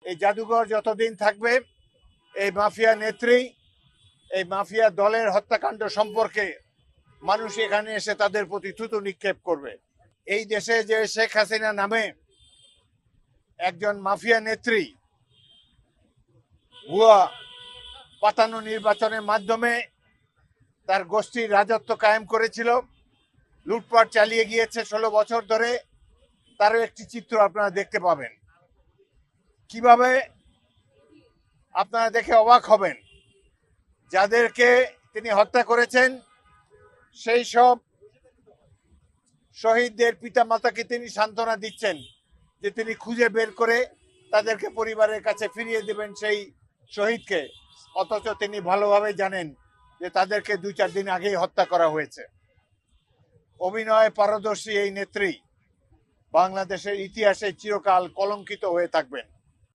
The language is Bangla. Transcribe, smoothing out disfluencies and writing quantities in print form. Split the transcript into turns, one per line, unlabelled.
এই জাদুঘর যতদিন থাকবে এই মাফিয়া নেত্রী, এই মাফিয়া দলের হত্যাকাণ্ড সম্পর্কে মানুষ এখানে এসে তাদের প্রতি থুতু নিক্ষেপ করবে। এই দেশে যে শেখ হাসিনা নামে একজন মাফিয়া নেত্রী ভুয়া পাতানো নির্বাচনের মাধ্যমে তার গোষ্ঠীর রাজত্ব কায়েম করেছিল, লুটপাট চালিয়ে গিয়েছে 16 বছর ধরে, তারও একটি চিত্র আপনারা দেখতে পাবেন। কিভাবে আপনারা দেখে অবাক হবেন, যাদেরকে তিনি হত্যা করেছেন সেই সব শহীদদের পিতামাতাকে তিনি সান্ত্বনা দিচ্ছেন যে তিনি খুঁজে বের করে তাদেরকে পরিবারের কাছে ফিরিয়ে দেবেন সেই শহীদকে, অথচ তিনি ভালোভাবে জানেন যে তাদেরকে 2-4 দিন আগেই হত্যা করা হয়েছে। অভিনয় পারদর্শী এই নেত্রী বাংলাদেশের ইতিহাসে চিরকাল কলঙ্কিত হয়ে থাকবেন।